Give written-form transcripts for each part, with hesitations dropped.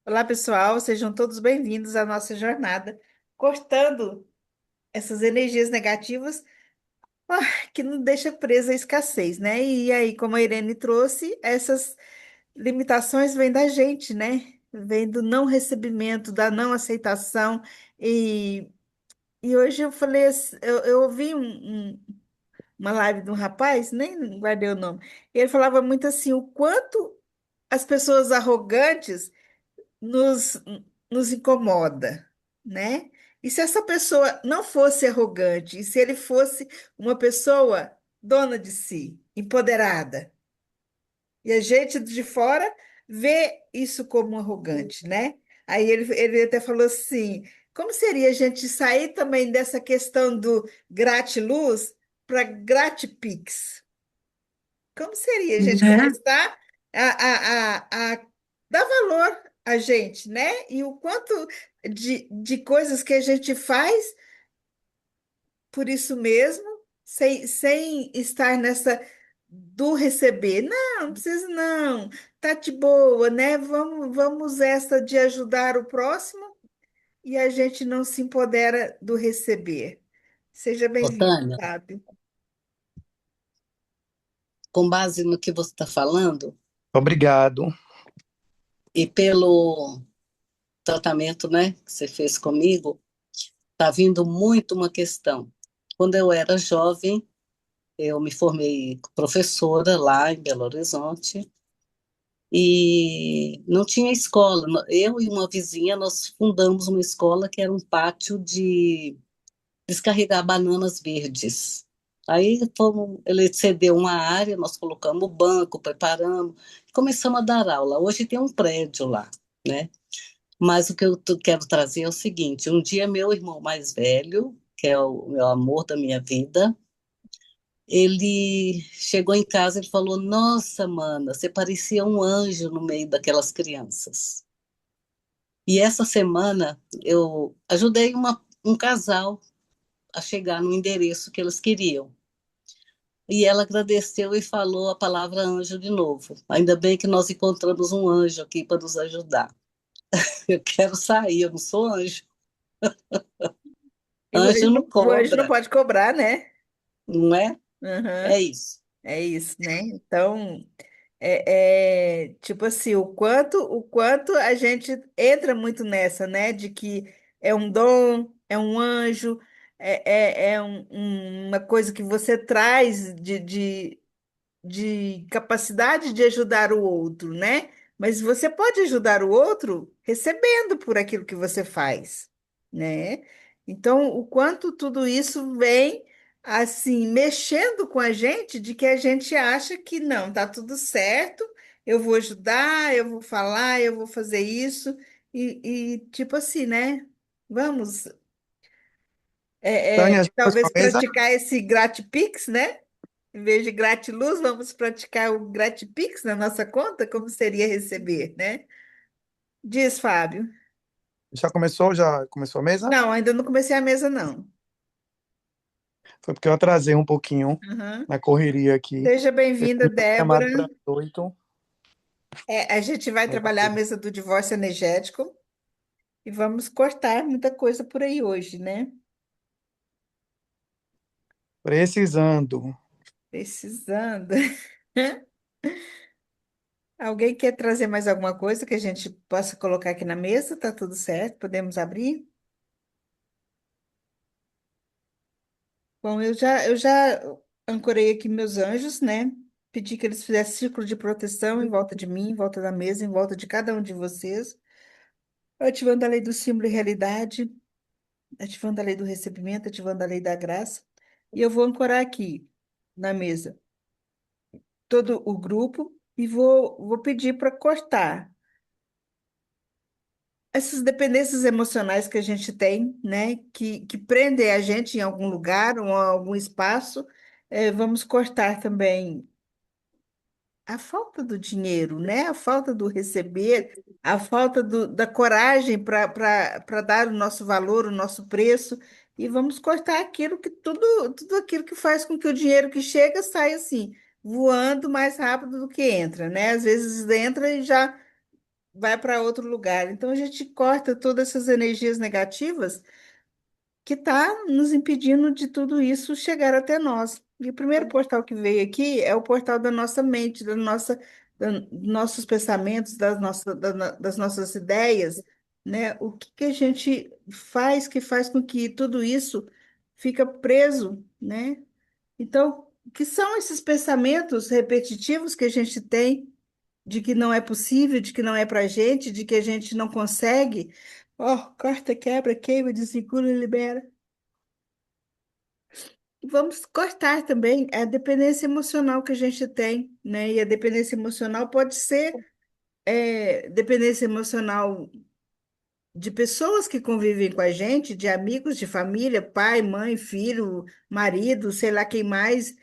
Olá, pessoal, sejam todos bem-vindos à nossa jornada, cortando essas energias negativas ah, que nos deixa presa à escassez, né? E aí, como a Irene trouxe, essas limitações vêm da gente, né? Vem do não recebimento, da não aceitação. E, e hoje eu falei, eu ouvi uma live de um rapaz, nem guardei o nome, e ele falava muito assim, o quanto as pessoas arrogantes nos, nos incomoda, né? E se essa pessoa não fosse arrogante, e se ele fosse uma pessoa dona de si, empoderada, e a gente de fora vê isso como arrogante, né? Aí ele até falou assim: como seria a gente sair também dessa questão do gratiluz para gratipix? Como seria a gente Né? começar a dar valor a gente, né? E o quanto de coisas que a gente faz por isso mesmo, sem estar nessa do receber. Não, não precisa não. Tá de boa, né? Vamos essa de ajudar o próximo e a gente não se empodera do receber. Seja Ô, bem-vindo, Tânia, Fábio. com base no que você está falando Obrigado. e pelo tratamento, né, que você fez comigo, está vindo muito uma questão. Quando eu era jovem, eu me formei professora lá em Belo Horizonte e não tinha escola. Eu e uma vizinha, nós fundamos uma escola que era um pátio de descarregar bananas verdes. Aí ele cedeu uma área, nós colocamos o banco, preparamos, começamos a dar aula. Hoje tem um prédio lá, né? Mas o que eu quero trazer é o seguinte: um dia meu irmão mais velho, que é o meu amor da minha vida, ele chegou em casa e falou: Nossa, mana, você parecia um anjo no meio daquelas crianças. E essa semana eu ajudei um casal a chegar no endereço que eles queriam. E ela agradeceu e falou a palavra anjo de novo. Ainda bem que nós encontramos um anjo aqui para nos ajudar. Eu quero sair, eu não sou anjo. E o Anjo anjo não o anjo não cobra, pode cobrar, né? não é? Aham, É isso. é isso, né? Então, tipo assim, o quanto a gente entra muito nessa, né? De que é um dom, é um anjo, uma coisa que você traz de capacidade de ajudar o outro, né? Mas você pode ajudar o outro recebendo por aquilo que você faz, né? Então, o quanto tudo isso vem assim mexendo com a gente, de que a gente acha que não, tá tudo certo, eu vou ajudar, eu vou falar, eu vou fazer isso tipo assim, né? Vamos, Tânia, já começou talvez a mesa? praticar esse gratipix, né? Em vez de gratiluz, vamos praticar o gratipix na nossa conta? Como seria receber, né? Diz, Fábio. Já começou? Já começou a mesa? Não, ainda não comecei a mesa, não. Foi porque eu atrasei um pouquinho Uhum. na correria aqui. Seja Eu bem-vinda, tinha Débora. chamado para 8. A gente vai trabalhar a mesa do divórcio energético e vamos cortar muita coisa por aí hoje, né? Precisando. Precisando. Alguém quer trazer mais alguma coisa que a gente possa colocar aqui na mesa? Tá tudo certo? Podemos abrir? Bom, eu já ancorei aqui meus anjos, né? Pedi que eles fizessem círculo de proteção em volta de mim, em volta da mesa, em volta de cada um de vocês, ativando a lei do símbolo e realidade, ativando a lei do recebimento, ativando a lei da graça. E eu vou ancorar aqui na mesa todo o grupo e vou pedir para cortar essas dependências emocionais que a gente tem, né? Que prendem a gente em algum lugar ou em algum espaço. Vamos cortar também a falta do dinheiro, né? A falta do receber, a falta da coragem para dar o nosso valor, o nosso preço, e vamos cortar aquilo que tudo aquilo que faz com que o dinheiro que chega saia assim, voando mais rápido do que entra, né? Às vezes entra e já vai para outro lugar. Então a gente corta todas essas energias negativas que está nos impedindo de tudo isso chegar até nós. E o primeiro portal que veio aqui é o portal da nossa mente, dos nossos pensamentos, das nossas ideias, né? O que que a gente faz que faz com que tudo isso fica preso, né? Então, que são esses pensamentos repetitivos que a gente tem de que não é possível, de que não é para gente, de que a gente não consegue? Ó, corta, quebra, queima, desvincula e libera. Vamos cortar também a dependência emocional que a gente tem, né? E a dependência emocional pode ser dependência emocional de pessoas que convivem com a gente, de amigos, de família, pai, mãe, filho, marido, sei lá quem mais.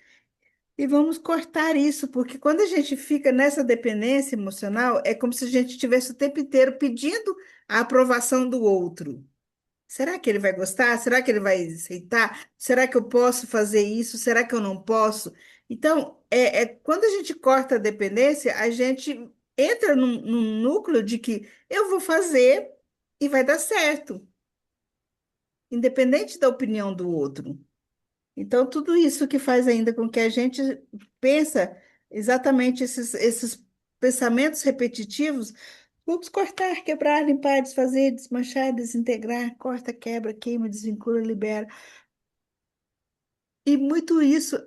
E vamos cortar isso, porque quando a gente fica nessa dependência emocional, é como se a gente estivesse o tempo inteiro pedindo a aprovação do outro. Será que ele vai gostar? Será que ele vai aceitar? Será que eu posso fazer isso? Será que eu não posso? Então, quando a gente corta a dependência, a gente entra num núcleo de que eu vou fazer e vai dar certo, independente da opinião do outro. Então, tudo isso que faz ainda com que a gente pensa exatamente esses pensamentos repetitivos, vamos cortar, quebrar, limpar, desfazer, desmanchar, desintegrar, corta, quebra, queima, desvincula, libera. E muito isso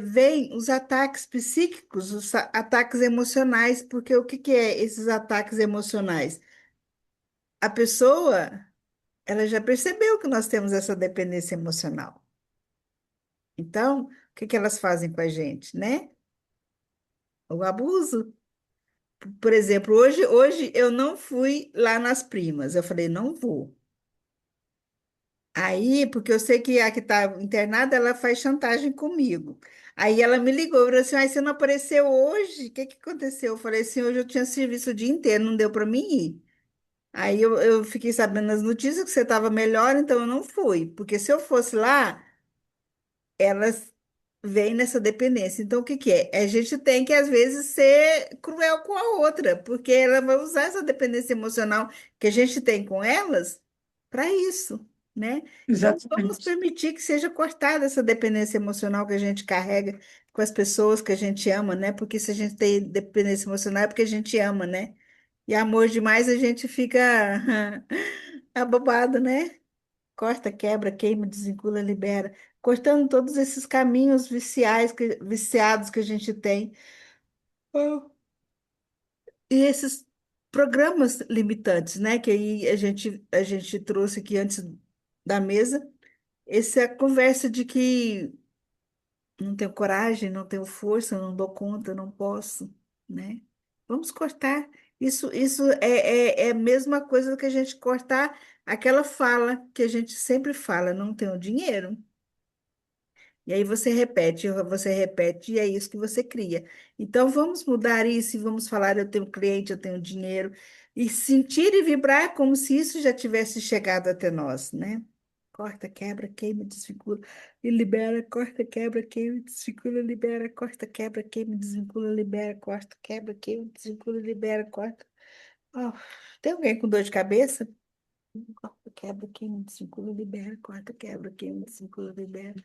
vem os ataques psíquicos, os ataques emocionais, porque o que que é esses ataques emocionais? A pessoa, ela já percebeu que nós temos essa dependência emocional. Então, o que que elas fazem com a gente, né? O abuso. Por exemplo, hoje eu não fui lá nas primas. Eu falei, não vou. Aí, porque eu sei que a que está internada, ela faz chantagem comigo. Aí ela me ligou e falou assim: "Ai, você não apareceu hoje? O que que aconteceu?" Eu falei assim: "Hoje eu tinha serviço o dia inteiro, não deu para mim ir." Aí eu fiquei sabendo nas notícias que você estava melhor, então eu não fui. Porque se eu fosse lá, elas vêm nessa dependência. Então, o que que é? A gente tem que, às vezes, ser cruel com a outra, porque ela vai usar essa dependência emocional que a gente tem com elas para isso, né? Então, vamos Exatamente. permitir que seja cortada essa dependência emocional que a gente carrega com as pessoas que a gente ama, né? Porque se a gente tem dependência emocional é porque a gente ama, né? E amor demais a gente fica abobado, né? Corta, quebra, queima, desvincula, libera, cortando todos esses caminhos viciados que a gente tem. Oh. E esses programas limitantes, né? Que aí a gente trouxe aqui antes da mesa, essa conversa de que não tenho coragem, não tenho força, não dou conta, não posso, né? Vamos cortar. Isso é a mesma coisa que a gente cortar aquela fala que a gente sempre fala, não tenho dinheiro. E aí você repete, e é isso que você cria. Então, vamos mudar isso e vamos falar: eu tenho cliente, eu tenho dinheiro, e sentir e vibrar como se isso já tivesse chegado até nós, né? Corta, quebra, queima, desvincula e libera, corta, quebra, queima, desvincula, libera, corta, quebra, queima, desvincula, libera, corta, quebra, queima, desvincula, libera, corta. Ó, tem alguém com dor de cabeça? Corta, quebra, queima, desvincula, libera, corta, quebra, queima, desvincula, libera.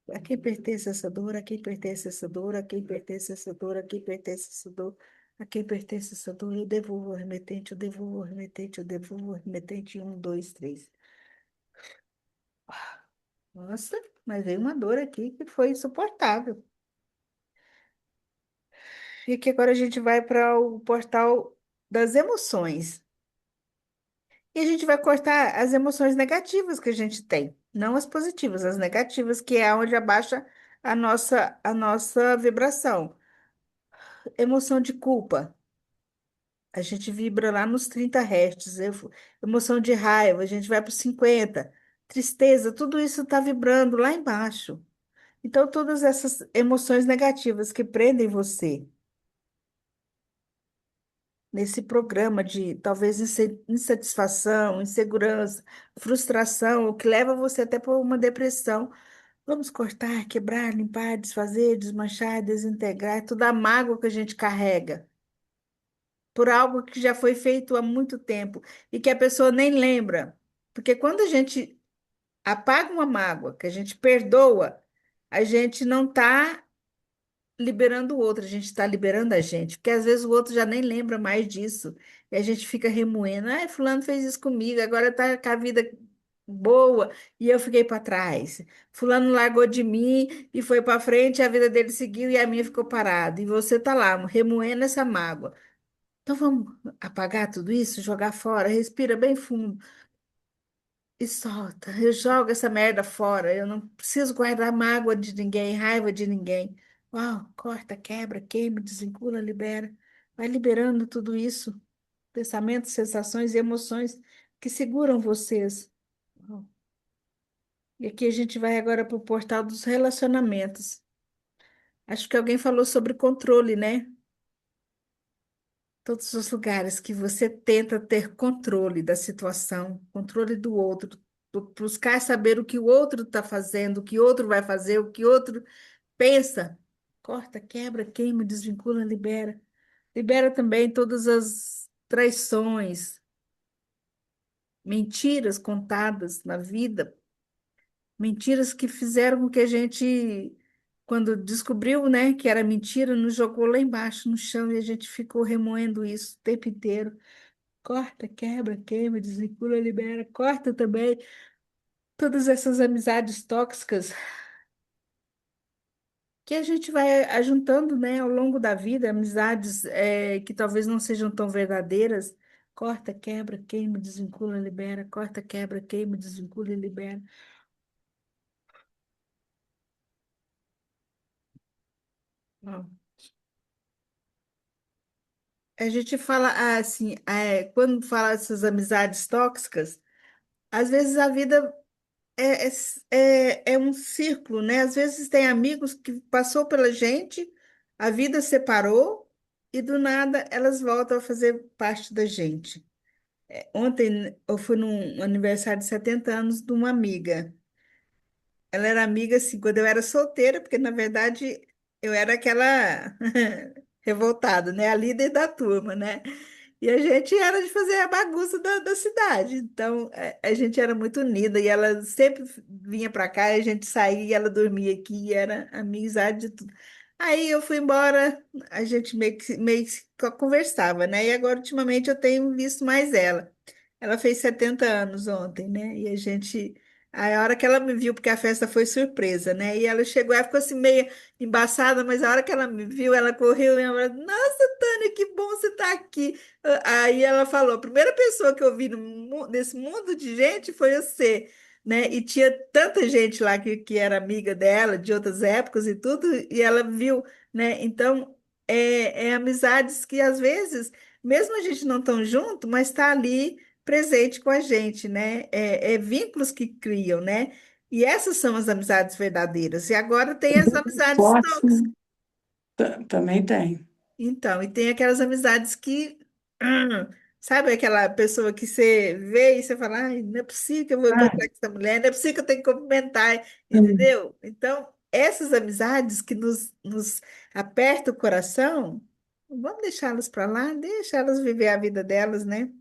A quem pertence essa dor? A quem pertence essa dor? A quem pertence essa dor? A quem pertence essa dor? A quem pertence essa dor? Eu devolvo ao remetente, eu devolvo ao remetente, eu devolvo ao remetente. Um, dois, três. Nossa, mas veio uma dor aqui que foi insuportável. E que agora a gente vai para o portal das emoções. E a gente vai cortar as emoções negativas que a gente tem, não as positivas, as negativas, que é onde abaixa a nossa vibração. Emoção de culpa. A gente vibra lá nos 30 Hz. Emoção de raiva, a gente vai para os 50. Tristeza, tudo isso está vibrando lá embaixo. Então, todas essas emoções negativas que prendem você nesse programa de talvez insatisfação, insegurança, frustração, o que leva você até para uma depressão. Vamos cortar, quebrar, limpar, desfazer, desmanchar, desintegrar, toda a mágoa que a gente carrega. por algo que já foi feito há muito tempo e que a pessoa nem lembra. Porque quando a gente apaga uma mágoa, que a gente perdoa, a gente não está liberando o outro, a gente está liberando a gente, porque às vezes o outro já nem lembra mais disso, e a gente fica remoendo, ai, fulano fez isso comigo, agora tá com a vida boa e eu fiquei para trás. Fulano largou de mim e foi para frente, a vida dele seguiu e a minha ficou parada, e você tá lá remoendo essa mágoa. Então vamos apagar tudo isso, jogar fora, respira bem fundo e solta. Eu jogo essa merda fora. Eu não preciso guardar mágoa de ninguém, raiva de ninguém. Uau, corta, quebra, queima, desvincula, libera. Vai liberando tudo isso. Pensamentos, sensações e emoções que seguram vocês. Uau. E aqui a gente vai agora para o portal dos relacionamentos. Acho que alguém falou sobre controle, né? Todos os lugares que você tenta ter controle da situação, controle do outro, buscar saber o que o outro está fazendo, o que o outro vai fazer, o que o outro pensa. Corta, quebra, queima, desvincula, libera. Libera também todas as traições, mentiras contadas na vida, mentiras que fizeram com que a gente, quando descobriu, né, que era mentira, nos jogou lá embaixo no chão e a gente ficou remoendo isso o tempo inteiro. Corta, quebra, queima, desvincula, libera. Corta também todas essas amizades tóxicas que a gente vai ajuntando, né, ao longo da vida, amizades que talvez não sejam tão verdadeiras. Corta, quebra, queima, desvincula, libera. Corta, quebra, queima, desvincula e libera. Ó, a gente fala assim, quando fala essas amizades tóxicas, às vezes a vida é um círculo, né? Às vezes tem amigos que passou pela gente, a vida separou e do nada elas voltam a fazer parte da gente. Ontem eu fui num aniversário de 70 anos de uma amiga. Ela era amiga assim quando eu era solteira, porque na verdade eu era aquela revoltada, né? A líder da turma, né? E a gente era de fazer a bagunça da cidade. Então, a gente era muito unida e ela sempre vinha para cá, e a gente saía e ela dormia aqui, e era amizade de tudo. Aí eu fui embora, a gente meio que conversava, né? E agora, ultimamente, eu tenho visto mais ela. Ela fez 70 anos ontem, né? E a gente. Aí, a hora que ela me viu, porque a festa foi surpresa, né? E ela chegou, ela ficou assim meio embaçada, mas a hora que ela me viu, ela correu e ela falou: Nossa, Tânia, que bom você estar aqui. Aí ela falou: a primeira pessoa que eu vi nesse mundo de gente foi você, né? E tinha tanta gente lá que era amiga dela, de outras épocas e tudo, e ela viu, né? Então, é amizades que às vezes, mesmo a gente não tão junto, mas está ali presente com a gente, né? É vínculos que criam, né? E essas são as amizades verdadeiras. E agora tem as amizades tóxicas. Forte também tem. Então, e tem aquelas amizades que, sabe, aquela pessoa que você vê e você fala, ai, não é possível que eu vou Ah, encontrar com essa mulher, não é possível que eu tenho que cumprimentar, sim. entendeu? Então, essas amizades que nos apertam o coração, vamos deixá-las para lá, deixa elas viver a vida delas, né?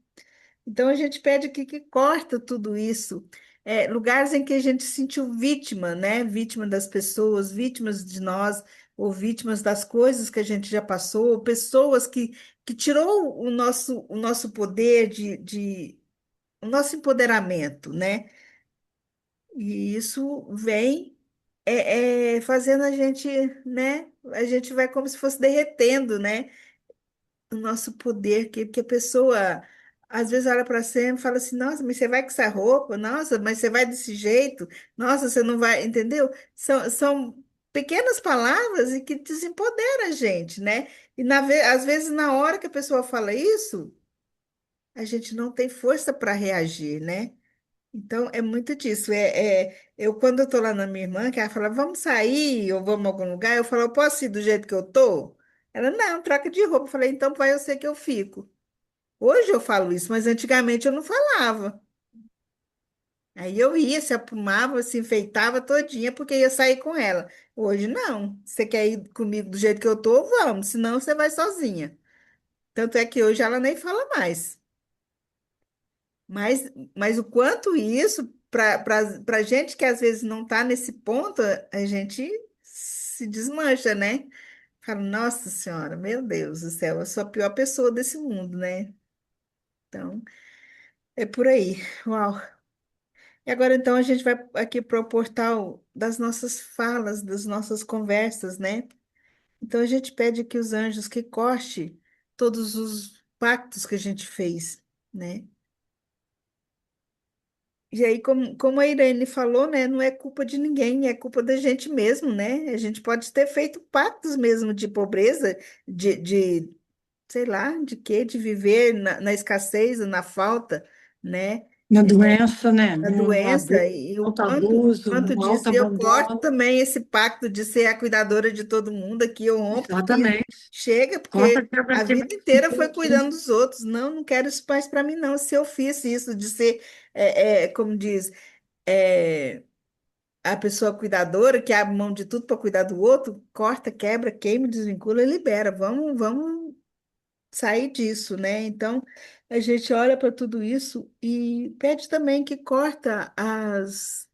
Então a gente pede que corta tudo isso. Lugares em que a gente se sentiu vítima, né? Vítima das pessoas, vítimas de nós, ou vítimas das coisas que a gente já passou, ou pessoas que tirou o nosso poder o nosso empoderamento, né? E isso vem fazendo a gente, né? A gente vai como se fosse derretendo, né? O nosso poder, que a pessoa às vezes olha para você e fala assim, nossa, mas você vai com essa roupa? Nossa, mas você vai desse jeito? Nossa, você não vai, entendeu? São pequenas palavras e que desempoderam a gente, né? E às vezes na hora que a pessoa fala isso, a gente não tem força para reagir, né? Então, é muito disso. Eu, quando eu tô lá na minha irmã, que ela fala, vamos sair ou vamos a algum lugar, eu falo, eu posso ir do jeito que eu tô? Ela, não, troca de roupa. Eu falei, então vai, eu sei que eu fico. Hoje eu falo isso, mas antigamente eu não falava. Aí eu ia, se aprumava, se enfeitava todinha, porque ia sair com ela. Hoje não. Você quer ir comigo do jeito que eu tô? Vamos, senão você vai sozinha. Tanto é que hoje ela nem fala mais. Mas o quanto isso, para gente que às vezes não está nesse ponto, a gente se desmancha, né? Fala, nossa Senhora, meu Deus do céu, eu sou a pior pessoa desse mundo, né? Então, é por aí. Uau. E agora, então, a gente vai aqui para o portal das nossas falas, das nossas conversas, né? Então, a gente pede que os anjos que corte todos os pactos que a gente fez, né? E aí, como a Irene falou, né, não é culpa de ninguém, é culpa da gente mesmo, né? A gente pode ter feito pactos mesmo de pobreza, de sei lá, de quê? De viver na escassez, na falta, né? Na doença, né? A No doença e o alto quanto, abuso, quanto no disso. alto Eu corto abandono. também esse pacto de ser a cuidadora de todo mundo aqui, eu rompo com isso. Exatamente. Chega, Corta, porque quebra, a quebra, vida inteira foi quebra. cuidando dos outros. Não, não quero isso mais para mim, não. Se eu fiz isso de ser, como diz, é, a pessoa cuidadora que abre mão de tudo para cuidar do outro, corta, quebra, queima, desvincula e libera. Vamos sair disso, né? Então, a gente olha para tudo isso e pede também que corta as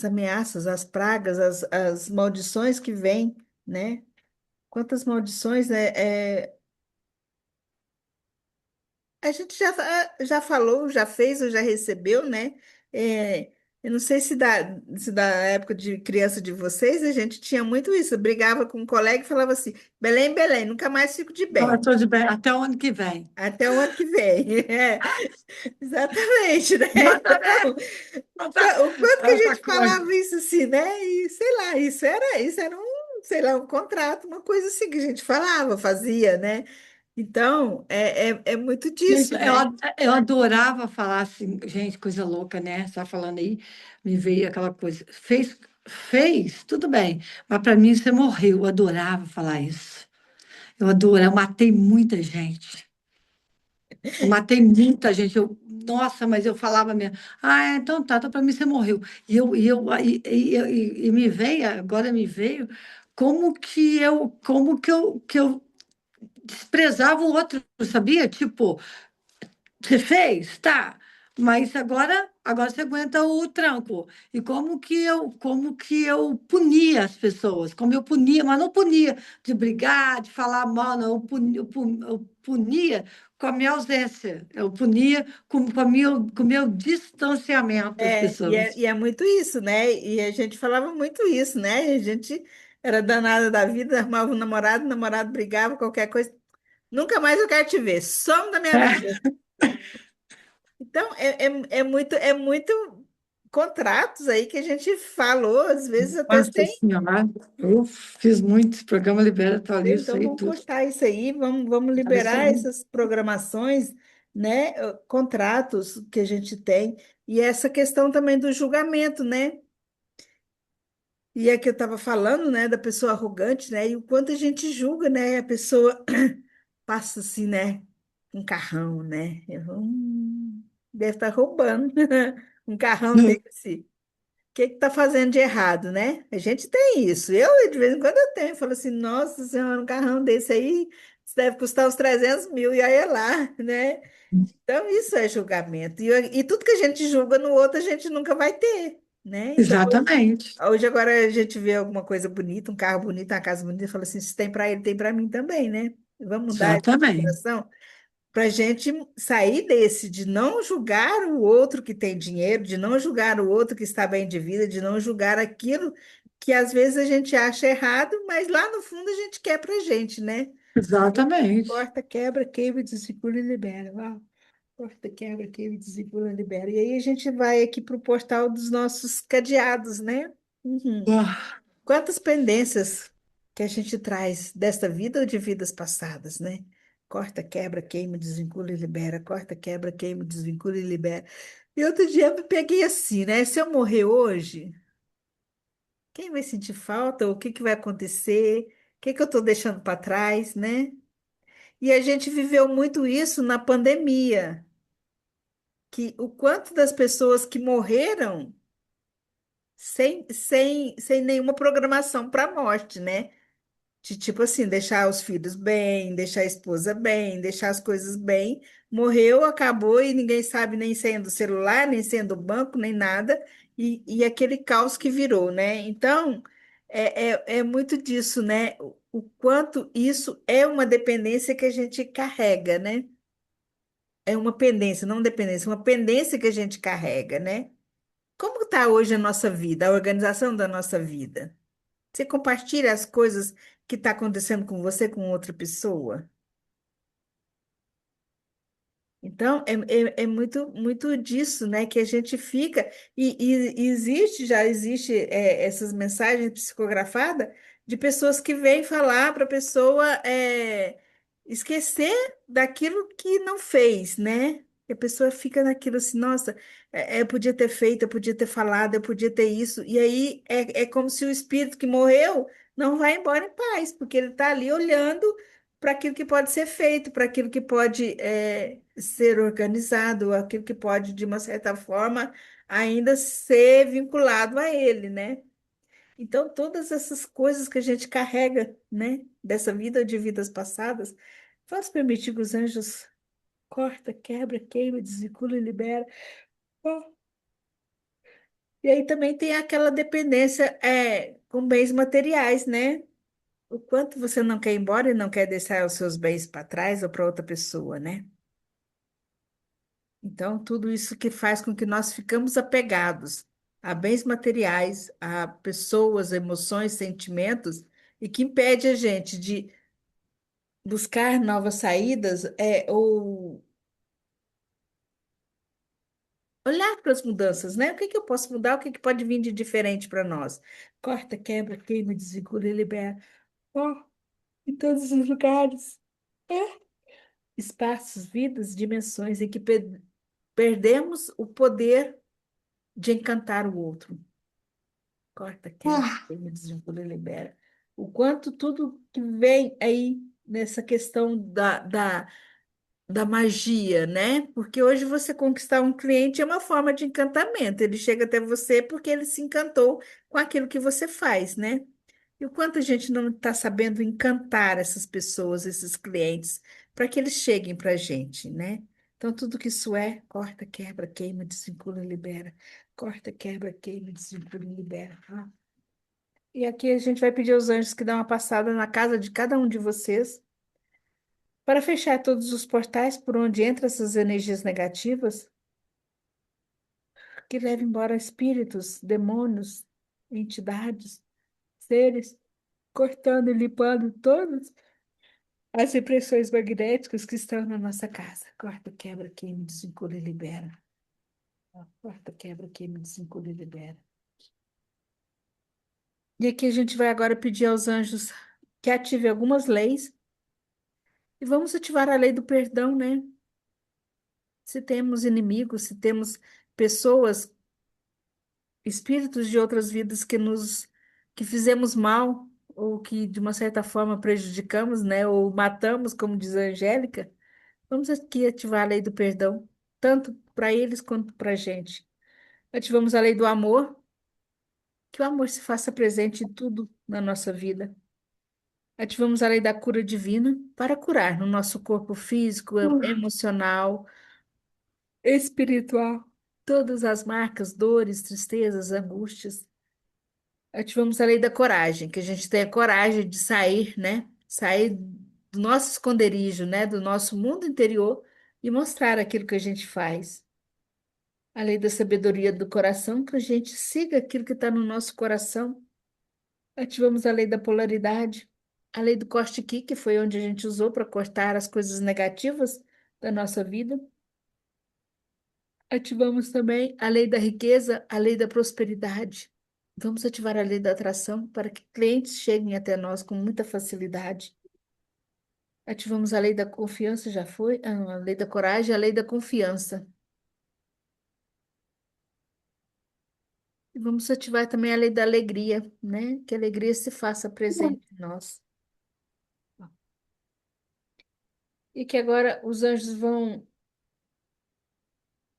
ameaças, as pragas, as maldições que vêm, né? Quantas maldições, né? A gente já falou, já fez ou já recebeu, né? Eu não sei se da época de criança de vocês, a gente tinha muito isso. Eu brigava com um colega e falava assim: Belém, Belém, nunca mais fico de Não, eu bem. tô de bem. Até o ano que vem. Até o ano que vem. É, exatamente, né? Então, Exatamente. o quanto que a Essa gente coisa. falava isso assim, né? E sei lá, isso era um, sei lá, um contrato, uma coisa assim que a gente falava, fazia, né? Então, é muito Gente, disso, né? eu adorava falar assim, gente, coisa louca, né? Você tá falando aí, me veio aquela coisa. Fez, tudo bem, mas para mim você morreu. Eu adorava falar isso. Eu adorava, eu matei muita gente. Eu matei muita gente. Nossa, mas eu falava mesmo. Ah, então tá, então para mim você morreu. E me veio, agora me veio, como que eu desprezava o outro, sabia? Tipo, você fez? Tá. Mas agora você aguenta o tranco. E como que eu punia as pessoas? Como eu punia, mas não punia de brigar, de falar mal, não. Eu punia com a minha ausência. Eu punia com o meu distanciamento das pessoas. E é muito isso, né? E a gente falava muito isso, né? A gente era danada da vida, arrumava um namorado, o namorado brigava, qualquer coisa. Nunca mais eu quero te ver, some da minha vida. Então, é muito contratos aí que a gente falou, às vezes até Nossa sem. Senhora, eu fiz muitos programas liberatórios Então, aí, vamos tudo. cortar isso aí, vamos Sabe isso liberar aí? essas programações, né? Contratos que a gente tem. E essa questão também do julgamento, né? E é que eu estava falando, né, da pessoa arrogante, né? E o quanto a gente julga, né? A pessoa passa assim, né? Um carrão, né? Deve estar roubando um carrão desse. O que está fazendo de errado, né? A gente tem isso. Eu, de vez em quando, eu tenho. Eu falo assim, nossa senhora, um carrão desse aí, isso deve custar uns 300 mil, e olha lá, né? Então, isso é julgamento. E tudo que a gente julga no outro, a gente nunca vai ter, né? Então, Exatamente. hoje agora a gente vê alguma coisa bonita, um carro bonito, uma casa bonita, e fala assim, se tem para ele, tem para mim também, né? Vamos mudar essa Exatamente. situação para a gente sair desse, de não julgar o outro que tem dinheiro, de não julgar o outro que está bem de vida, de não julgar aquilo que às vezes a gente acha errado, mas lá no fundo a gente quer para a gente, né? Exatamente. Corta, quebra, queima, descircula e libera. Uau. Corta, quebra, queima, descircula e libera. E aí a gente vai aqui para o portal dos nossos cadeados, né? Uhum. Ah, Quantas pendências que a gente traz desta vida ou de vidas passadas, né? Corta, quebra, queima, desvincula e libera. Corta, quebra, queima, desvincula e libera. E outro dia eu me peguei assim, né? Se eu morrer hoje, quem vai sentir falta? O que que vai acontecer? O que que eu estou deixando para trás, né? E a gente viveu muito isso na pandemia, que o quanto das pessoas que morreram sem nenhuma programação para a morte, né? de tipo assim, deixar os filhos bem, deixar a esposa bem, deixar as coisas bem. Morreu, acabou e ninguém sabe nem senha do celular, nem senha do banco, nem nada. E aquele caos que virou, né? Então, é muito disso, né? O quanto isso é uma dependência que a gente carrega, né? É uma pendência, não dependência, uma pendência que a gente carrega, né? Como está hoje a nossa vida, a organização da nossa vida? Você compartilha as coisas que está acontecendo com você com outra pessoa? Então, é muito, muito disso, né, que a gente fica, e existe, já existe essas mensagens psicografadas de pessoas que vêm falar para a pessoa esquecer daquilo que não fez, né? E a pessoa fica naquilo assim, nossa, eu podia ter feito, eu podia ter falado, eu podia ter isso, e aí é como se o espírito que morreu não vai embora em paz, porque ele está ali olhando para aquilo que pode ser feito, para aquilo que pode ser organizado, aquilo que pode, de uma certa forma, ainda ser vinculado a ele, né? Então, todas essas coisas que a gente carrega, né, dessa vida ou de vidas passadas, vamos permitir que os anjos corta, quebra, queima, desvincula e libera. Ó, e aí também tem aquela dependência com bens materiais, né? O quanto você não quer ir embora e não quer deixar os seus bens para trás ou para outra pessoa, né? Então, tudo isso que faz com que nós ficamos apegados a bens materiais, a pessoas, emoções, sentimentos, e que impede a gente de buscar novas saídas, ou olhar para as mudanças, né? O que que eu posso mudar? O que que pode vir de diferente para nós? Corta, quebra, queima, desvigula e libera. Oh, em todos os lugares. Espaços, vidas, dimensões em que perdemos o poder de encantar o outro. Corta, quebra, Ah, queima, desvincula e libera. O quanto tudo que vem aí nessa questão da magia, né? Porque hoje você conquistar um cliente é uma forma de encantamento. Ele chega até você porque ele se encantou com aquilo que você faz, né? E o quanto a gente não está sabendo encantar essas pessoas, esses clientes, para que eles cheguem para a gente, né? Então, tudo que isso corta, quebra, queima, desvincula e libera. Corta, quebra, queima, desvincula e libera. E aqui a gente vai pedir aos anjos que dão uma passada na casa de cada um de vocês para fechar todos os portais por onde entram essas energias negativas, que leve embora espíritos, demônios, entidades, seres, cortando e limpando todas as impressões magnéticas que estão na nossa casa. Corta, quebra, queima, desvincula e libera. Corta, quebra, queima, desvincula e libera. E aqui a gente vai agora pedir aos anjos que ativem algumas leis e vamos ativar a lei do perdão, né? Se temos inimigos, se temos pessoas, espíritos de outras vidas que fizemos mal ou que de uma certa forma prejudicamos, né, ou matamos, como diz a Angélica, vamos aqui ativar a lei do perdão, tanto para eles quanto para a gente. Ativamos a lei do amor, que o amor se faça presente em tudo na nossa vida. Ativamos a lei da cura divina para curar no nosso corpo físico, emocional, espiritual, todas as marcas, dores, tristezas, angústias. Ativamos a lei da coragem, que a gente tenha coragem de sair, né? Sair do nosso esconderijo, né? Do nosso mundo interior e mostrar aquilo que a gente faz. A lei da sabedoria do coração, que a gente siga aquilo que está no nosso coração. Ativamos a lei da polaridade, a lei do corte-aqui, que foi onde a gente usou para cortar as coisas negativas da nossa vida. Ativamos também a lei da riqueza, a lei da prosperidade. Vamos ativar a lei da atração para que clientes cheguem até nós com muita facilidade. Ativamos a lei da confiança, já foi? Ah, não, a lei da coragem, a lei da confiança. E vamos ativar também a lei da alegria, né? Que a alegria se faça presente em nós. E que agora os anjos vão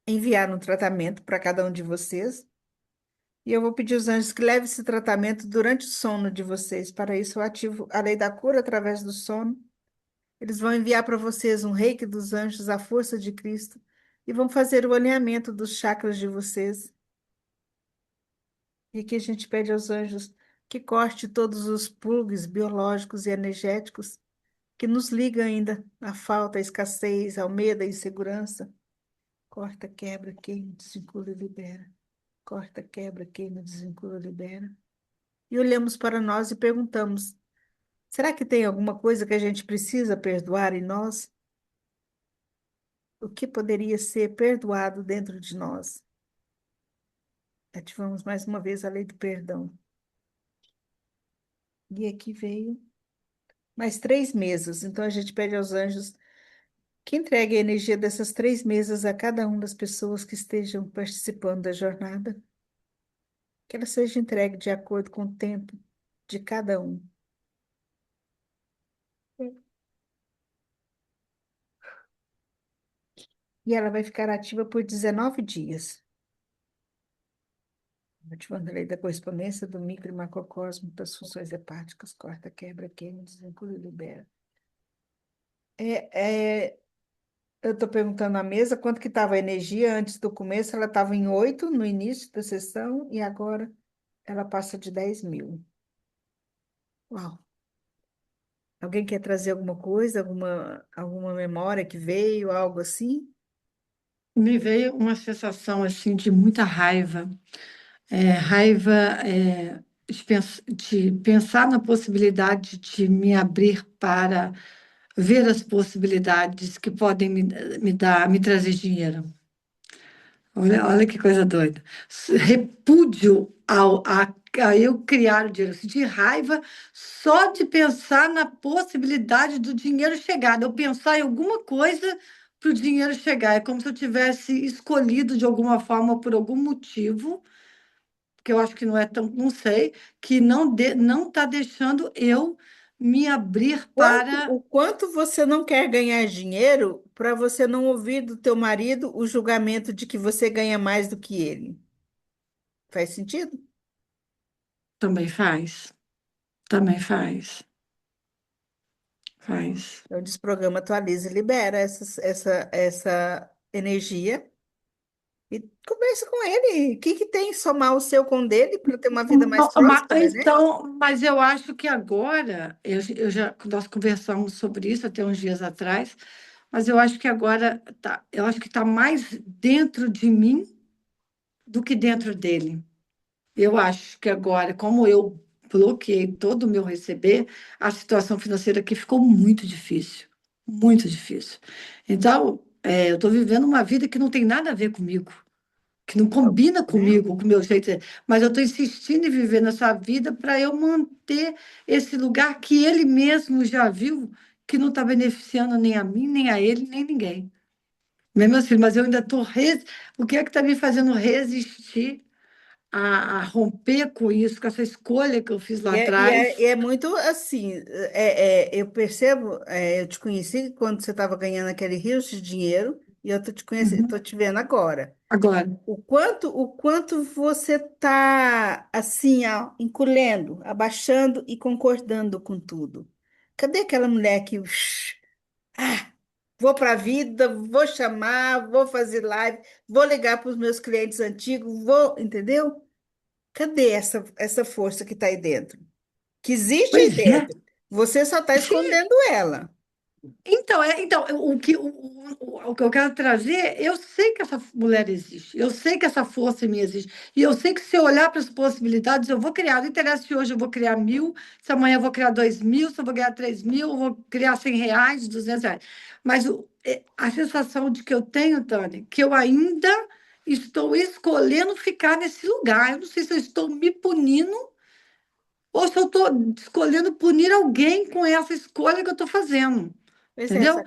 enviar um tratamento para cada um de vocês E eu vou pedir aos anjos que levem esse tratamento durante o sono de vocês. Para isso, eu ativo a lei da cura através do sono. Eles vão enviar para vocês um reiki dos anjos, a força de Cristo, e vão fazer o alinhamento dos chakras de vocês. E aqui a gente pede aos anjos que corte todos os plugs biológicos e energéticos que nos ligam ainda à falta, à escassez, ao medo, à insegurança. Corta, quebra, queima, desvincula e libera. Corta, quebra, queima, desvincula, libera. E olhamos para nós e perguntamos: será que tem alguma coisa que a gente precisa perdoar em nós? O que poderia ser perdoado dentro de nós? Ativamos mais uma vez a lei do perdão. E aqui veio mais 3 mesas. Então a gente pede aos anjos que entreguem a energia dessas 3 mesas a cada uma das pessoas que estejam participando da jornada. Que ela seja entregue de acordo com o tempo de cada um. E ela vai ficar ativa por 19 dias. Ativando a lei da correspondência do micro e macrocosmo das funções hepáticas, corta, quebra, queima, desvincula e libera. Eu estou perguntando à mesa quanto que estava a energia antes do começo, ela estava em 8 no início da sessão e agora ela passa de 10.000. Uau! Alguém quer trazer alguma coisa, alguma memória que veio, algo assim? Me veio uma sensação assim de muita raiva. Raiva de pensar na possibilidade de me abrir para ver as possibilidades que podem me trazer dinheiro. Olha que coisa doida. Repúdio a eu criar o dinheiro, de raiva só de pensar na possibilidade do dinheiro chegar, de eu pensar em alguma coisa para o dinheiro chegar. É como se eu tivesse escolhido de alguma forma, por algum motivo, que eu acho que não é tão, não sei, que não está deixando eu me abrir para. O quanto você não quer ganhar dinheiro para você não ouvir do teu marido o julgamento de que você ganha mais do que ele? Faz sentido? Também faz, também faz. Então, desprograma, atualiza e libera essa energia e conversa com ele. O que que tem somar o seu com o dele para ter uma vida mais próspera, né? Então, mas eu acho que agora, nós conversamos sobre isso até uns dias atrás, mas eu acho que agora eu acho que está mais dentro de mim do que dentro dele. Eu acho que agora, como eu bloqueei todo o meu receber, a situação financeira aqui ficou muito difícil, muito difícil. Então, eu estou vivendo uma vida que não tem nada a ver comigo, que não combina Né? comigo, com o meu jeito, mas eu estou insistindo em viver nessa vida para eu manter esse lugar que ele mesmo já viu que não está beneficiando nem a mim, nem a ele, nem ninguém. Mesmo assim, mas eu ainda estou. O que é que está me fazendo resistir a romper com isso, com essa escolha que eu fiz lá E atrás? é muito assim, eu percebo, eu te conheci quando você estava ganhando aquele rios de dinheiro, e eu tô Uhum. te vendo agora. Agora, O quanto você está assim, ó, encolhendo, abaixando e concordando com tudo. Cadê aquela mulher que, ah, vou para a vida, vou chamar, vou fazer live, vou ligar para os meus clientes antigos, entendeu? Cadê essa força que está aí dentro? Que existe aí pois é. dentro. Você só está Sim, escondendo ela. então, o que eu quero trazer, eu sei que essa mulher existe, eu sei que essa força em mim existe, e eu sei que se eu olhar para as possibilidades, eu vou criar. Não interessa se hoje eu vou criar 1.000, se amanhã eu vou criar 2.000, se eu vou ganhar 3.000, eu vou criar R$ 100, R$ 200. Mas a sensação de que eu tenho, Tânia, que eu ainda estou escolhendo ficar nesse lugar. Eu não sei se eu estou me punindo ou se eu estou escolhendo punir alguém com essa escolha que eu estou fazendo. Pois é, Entendeu?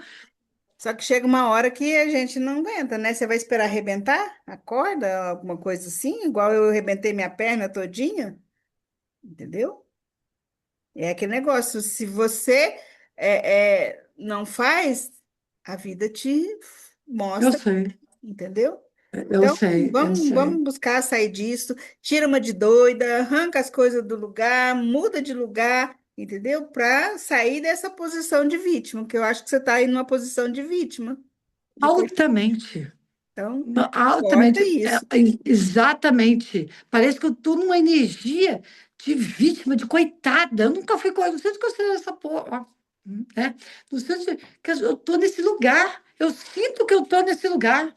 só que chega uma hora que a gente não aguenta, né? Você vai esperar arrebentar a corda, alguma coisa assim, igual eu arrebentei minha perna todinha, entendeu? É aquele negócio, se você não faz, a vida te Eu mostra, sei. entendeu? Eu Então, sei, eu sei. vamos buscar sair disso, tira uma de doida, arranca as coisas do lugar, muda de lugar, entendeu? Para sair dessa posição de vítima, que eu acho que você está aí numa posição de vítima. Depois, Altamente. então, corta Altamente, isso. exatamente. Parece que eu estou numa energia de vítima, de coitada. Eu nunca fui coitada, não sei de considerar essa porra, né? Não sei que eu estou nesse lugar. Eu sinto que eu estou nesse lugar.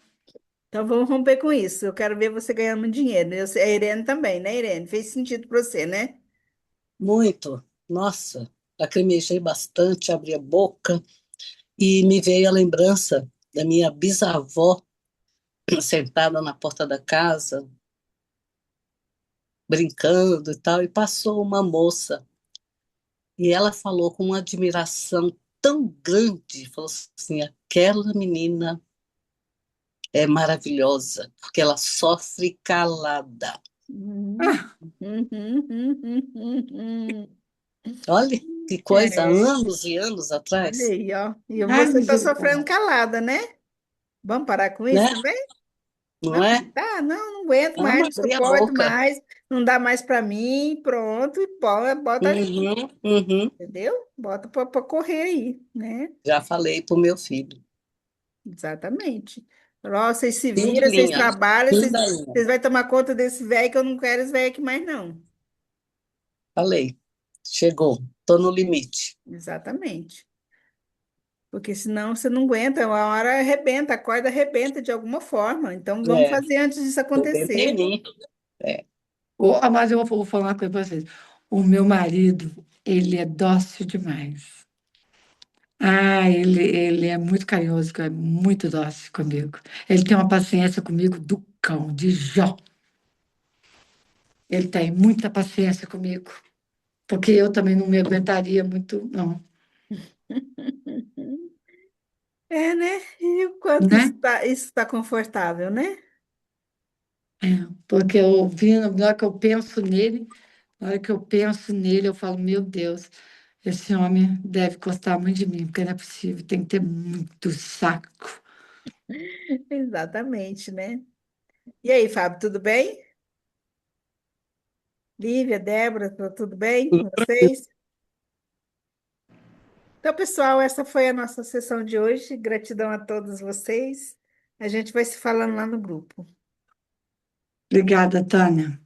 Então, vamos romper com isso. Eu quero ver você ganhando dinheiro. A Irene também, né, Irene? Fez sentido para você, né? Muito. Nossa, lacrimejei bastante, abri a boca e me veio a lembrança da minha bisavó sentada na porta da casa, brincando e tal, e passou uma moça. E ela falou com uma admiração tão grande, falou assim, aquela menina é maravilhosa, porque ela sofre calada. Uhum. Ah, Uhum. Olha que coisa, há É, anos e anos olha atrás, aí, ó. E ai, você está sofrendo misericórdia. calada, né? Vamos parar com isso né? também? Não, Não é? tá, não aguento mais, Vamos não abrir a suporto boca. mais, não dá mais para mim, pronto, e bota ali, Uhum, uhum. entendeu? Bota para correr aí, né? Já falei pro meu filho. Exatamente. Ó, vocês se Fim de viram, vocês linha. trabalham, Fim vocês, da linha. vocês vão tomar conta desse velho que eu não quero esse velho aqui mais, não. Falei. Chegou. Tô no limite. Exatamente. Porque senão você não aguenta, uma hora arrebenta, a corda arrebenta de alguma forma. Então vamos É, fazer antes disso rebenta em acontecer. mim. É. Mas eu vou falar uma coisa para vocês. O meu marido, ele é dócil demais. Ah, ele é muito carinhoso, é muito dócil comigo. Ele tem uma paciência comigo do cão, de Jó. Ele tem muita paciência comigo, porque eu também não me aguentaria muito, não, É, né? E o quanto né? isso tá confortável, né? É, porque eu vi, na hora que eu penso nele, na hora que eu penso nele, eu falo, meu Deus, esse homem deve gostar muito de mim, porque não é possível, tem que ter muito saco. Exatamente, né? E aí, Fábio, tudo bem? Lívia, Débora, tudo bem com vocês? Então, pessoal, essa foi a nossa sessão de hoje. Gratidão a todos vocês. A gente vai se falando lá no grupo. Obrigada, Tânia.